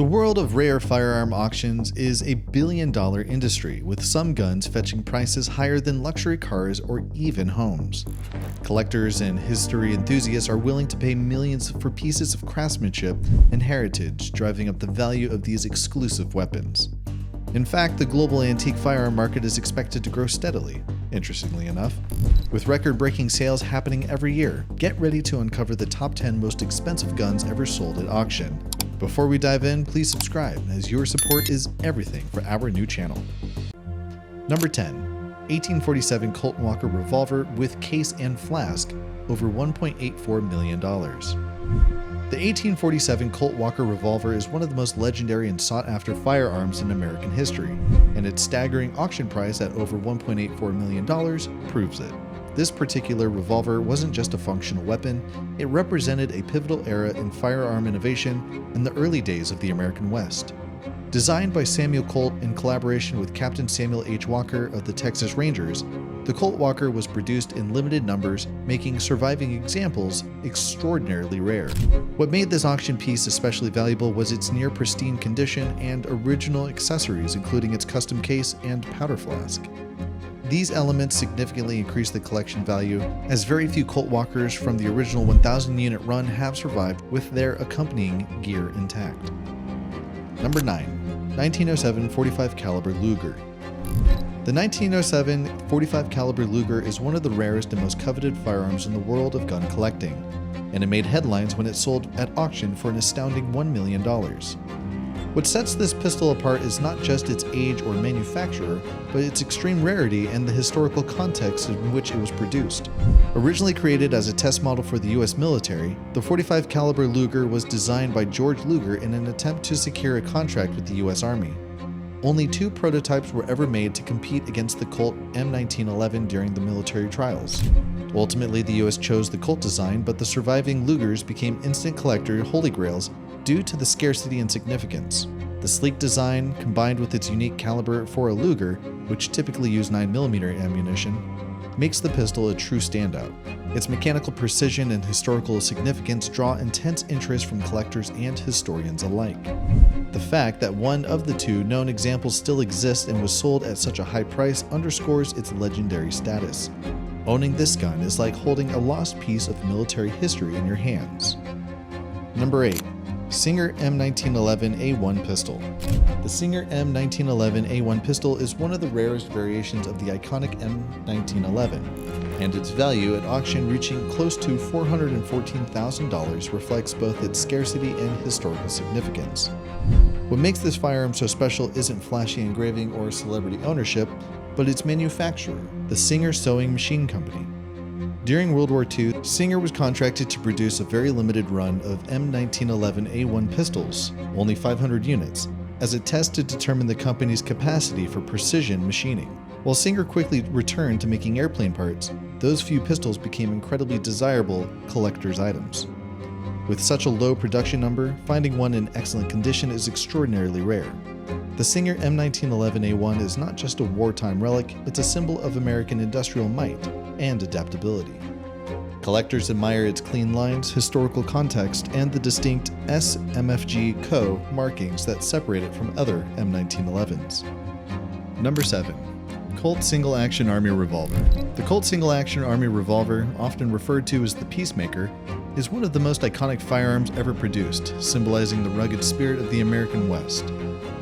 The world of rare firearm auctions is a billion-dollar industry, with some guns fetching prices higher than luxury cars or even homes. Collectors and history enthusiasts are willing to pay millions for pieces of craftsmanship and heritage, driving up the value of these exclusive weapons. In fact, the global antique firearm market is expected to grow steadily, interestingly enough, with record-breaking sales happening every year. Get ready to uncover the top 10 most expensive guns ever sold at auction. Before we dive in, please subscribe, as your support is everything for our new channel. Number 10. 1847 Colt Walker Revolver with case and flask, over $1.84 million. The 1847 Colt Walker Revolver is one of the most legendary and sought-after firearms in American history, and its staggering auction price at over $1.84 million proves it. This particular revolver wasn't just a functional weapon, it represented a pivotal era in firearm innovation in the early days of the American West. Designed by Samuel Colt in collaboration with Captain Samuel H. Walker of the Texas Rangers, the Colt Walker was produced in limited numbers, making surviving examples extraordinarily rare. What made this auction piece especially valuable was its near pristine condition and original accessories, including its custom case and powder flask. These elements significantly increase the collection value, as very few Colt Walkers from the original 1,000 unit run have survived with their accompanying gear intact. Number 9. 1907 45 caliber Luger. The 1907 45 caliber Luger is one of the rarest and most coveted firearms in the world of gun collecting, and it made headlines when it sold at auction for an astounding $1 million. What sets this pistol apart is not just its age or manufacturer, but its extreme rarity and the historical context in which it was produced. Originally created as a test model for the US military, the 45 caliber Luger was designed by George Luger in an attempt to secure a contract with the US Army. Only 2 prototypes were ever made to compete against the Colt M1911 during the military trials. Ultimately, the US chose the Colt design, but the surviving Lugers became instant collector holy grails due to the scarcity and significance. The sleek design, combined with its unique caliber for a Luger, which typically use 9mm ammunition, makes the pistol a true standout. Its mechanical precision and historical significance draw intense interest from collectors and historians alike. The fact that one of the 2 known examples still exists and was sold at such a high price underscores its legendary status. Owning this gun is like holding a lost piece of military history in your hands. Number 8. Singer M1911A1 pistol. The Singer M1911A1 pistol is one of the rarest variations of the iconic M1911, and its value at auction reaching close to $414,000 reflects both its scarcity and historical significance. What makes this firearm so special isn't flashy engraving or celebrity ownership, but its manufacturer, the Singer Sewing Machine Company. During World War II, Singer was contracted to produce a very limited run of M1911A1 pistols, only 500 units, as a test to determine the company's capacity for precision machining. While Singer quickly returned to making airplane parts, those few pistols became incredibly desirable collector's items. With such a low production number, finding one in excellent condition is extraordinarily rare. The Singer M1911A1 is not just a wartime relic, it's a symbol of American industrial might and adaptability. Collectors admire its clean lines, historical context, and the distinct SMFG Co. markings that separate it from other M1911s. Number 7. Colt Single Action Army Revolver. The Colt Single Action Army Revolver, often referred to as the Peacemaker, is one of the most iconic firearms ever produced, symbolizing the rugged spirit of the American West.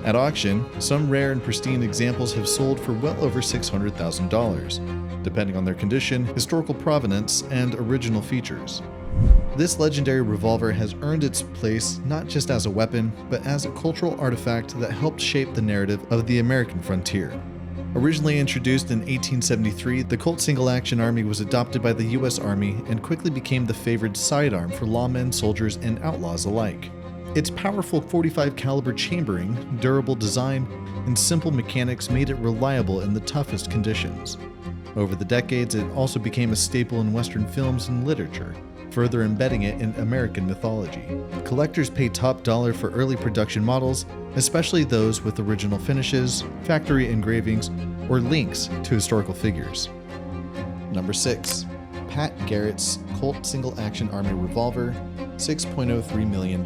At auction, some rare and pristine examples have sold for well over $600,000, depending on their condition, historical provenance, and original features. This legendary revolver has earned its place not just as a weapon, but as a cultural artifact that helped shape the narrative of the American frontier. Originally introduced in 1873, the Colt Single Action Army was adopted by the US Army and quickly became the favored sidearm for lawmen, soldiers, and outlaws alike. Its powerful 45 caliber chambering, durable design, and simple mechanics made it reliable in the toughest conditions. Over the decades, it also became a staple in Western films and literature, further embedding it in American mythology. Collectors pay top dollar for early production models, especially those with original finishes, factory engravings, or links to historical figures. Number 6. Pat Garrett's Colt Single Action Army Revolver, $6.03 million.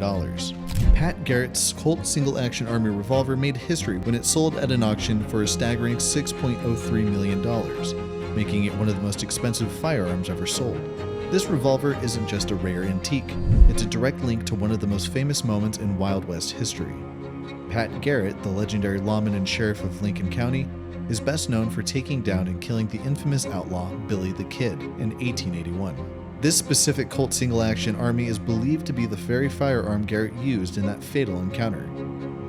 Pat Garrett's Colt single-action army revolver made history when it sold at an auction for a staggering $6.03 million, making it one of the most expensive firearms ever sold. This revolver isn't just a rare antique, it's a direct link to one of the most famous moments in Wild West history. Pat Garrett, the legendary lawman and sheriff of Lincoln County, is best known for taking down and killing the infamous outlaw Billy the Kid in 1881. This specific Colt single-action army is believed to be the very firearm Garrett used in that fatal encounter.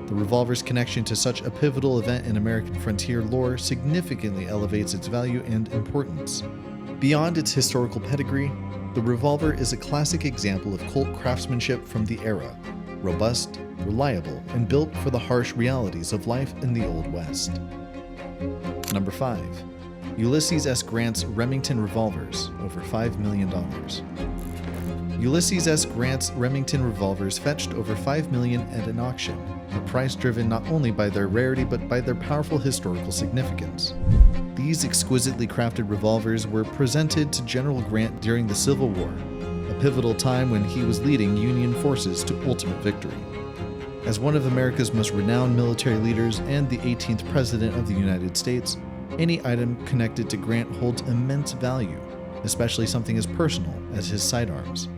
The revolver's connection to such a pivotal event in American frontier lore significantly elevates its value and importance. Beyond its historical pedigree, the revolver is a classic example of Colt craftsmanship from the era, robust, reliable, and built for the harsh realities of life in the Old West. Number 5. Ulysses S. Grant's Remington revolvers, over $5 million. Ulysses S. Grant's Remington revolvers fetched over $5 million at an auction, a price driven not only by their rarity but by their powerful historical significance. These exquisitely crafted revolvers were presented to General Grant during the Civil War, a pivotal time when he was leading Union forces to ultimate victory. As one of America's most renowned military leaders and the 18th President of the United States, any item connected to Grant holds immense value, especially something as personal as his sidearms.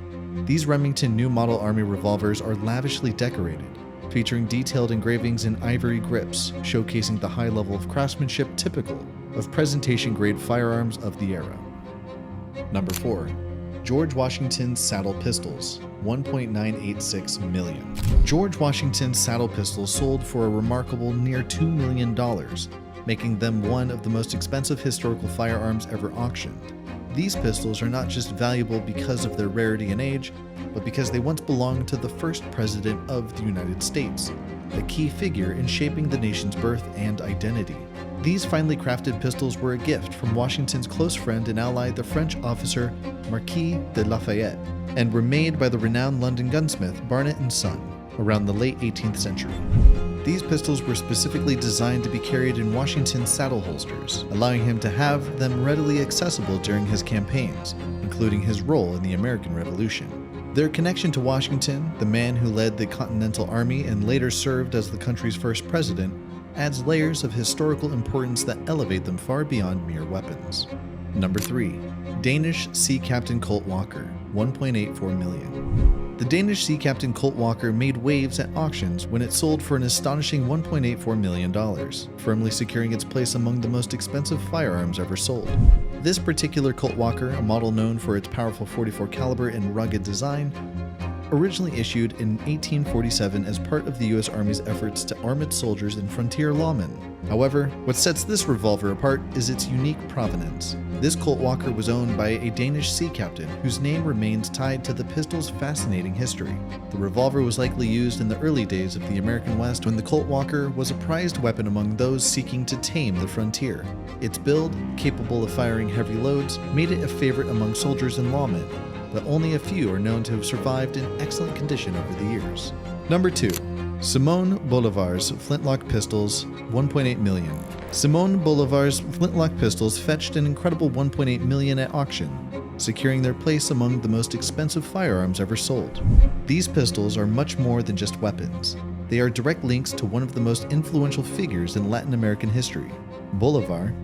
These Remington New Model Army revolvers are lavishly decorated, featuring detailed engravings in ivory grips, showcasing the high level of craftsmanship typical of presentation-grade firearms of the era. Number 4. George Washington's Saddle Pistols, $1.986 million. George Washington's saddle pistols sold for a remarkable near $2 million, making them one of the most expensive historical firearms ever auctioned. These pistols are not just valuable because of their rarity and age, but because they once belonged to the first president of the United States, a key figure in shaping the nation's birth and identity. These finely crafted pistols were a gift from Washington's close friend and ally, the French officer Marquis de Lafayette, and were made by the renowned London gunsmith Barnett & Son around the late 18th century. These pistols were specifically designed to be carried in Washington's saddle holsters, allowing him to have them readily accessible during his campaigns, including his role in the American Revolution. Their connection to Washington, the man who led the Continental Army and later served as the country's first president, adds layers of historical importance that elevate them far beyond mere weapons. Number 3. Danish Sea Captain Colt Walker, $1.84 million. The Danish Sea Captain Colt Walker made waves at auctions when it sold for an astonishing $1.84 million, firmly securing its place among the most expensive firearms ever sold. This particular Colt Walker, a model known for its powerful .44 caliber and rugged design, originally issued in 1847 as part of the U.S. Army's efforts to arm its soldiers and frontier lawmen. However, what sets this revolver apart is its unique provenance. This Colt Walker was owned by a Danish sea captain whose name remains tied to the pistol's fascinating history. The revolver was likely used in the early days of the American West when the Colt Walker was a prized weapon among those seeking to tame the frontier. Its build, capable of firing heavy loads, made it a favorite among soldiers and lawmen, but only a few are known to have survived in excellent condition over the years. Number 2. Simon Bolivar's Flintlock Pistols, $1.8 million. Simon Bolivar's Flintlock pistols fetched an incredible $1.8 million at auction, securing their place among the most expensive firearms ever sold. These pistols are much more than just weapons. They are direct links to one of the most influential figures in Latin American history. Bolivar,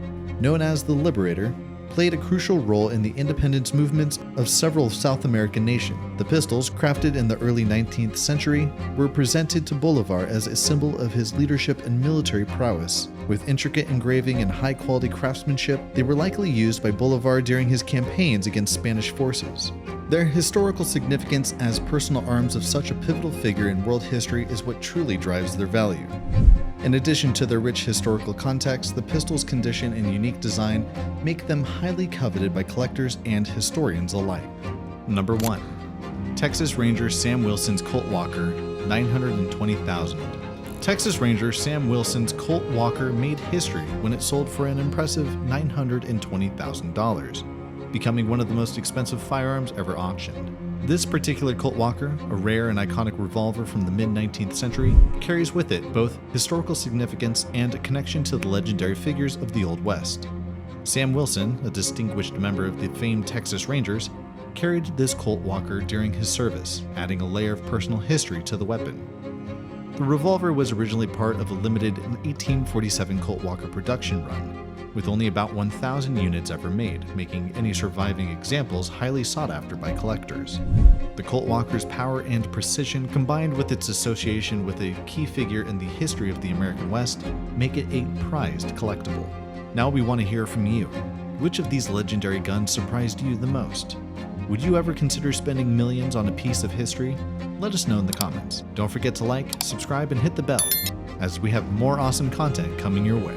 known as the Liberator, played a crucial role in the independence movements of several South American nations. The pistols, crafted in the early 19th century, were presented to Bolivar as a symbol of his leadership and military prowess. With intricate engraving and high-quality craftsmanship, they were likely used by Bolivar during his campaigns against Spanish forces. Their historical significance as personal arms of such a pivotal figure in world history is what truly drives their value. In addition to their rich historical context, the pistol's condition and unique design make them highly coveted by collectors and historians alike. Number 1. Texas Ranger Sam Wilson's Colt Walker, $920,000. Texas Ranger Sam Wilson's Colt Walker made history when it sold for an impressive $920,000, becoming one of the most expensive firearms ever auctioned. This particular Colt Walker, a rare and iconic revolver from the mid-19th century, carries with it both historical significance and a connection to the legendary figures of the Old West. Sam Wilson, a distinguished member of the famed Texas Rangers, carried this Colt Walker during his service, adding a layer of personal history to the weapon. The revolver was originally part of a limited 1847 Colt Walker production run, with only about 1,000 units ever made, making any surviving examples highly sought after by collectors. The Colt Walker's power and precision, combined with its association with a key figure in the history of the American West, make it a prized collectible. Now we want to hear from you. Which of these legendary guns surprised you the most? Would you ever consider spending millions on a piece of history? Let us know in the comments. Don't forget to like, subscribe, and hit the bell, as we have more awesome content coming your way.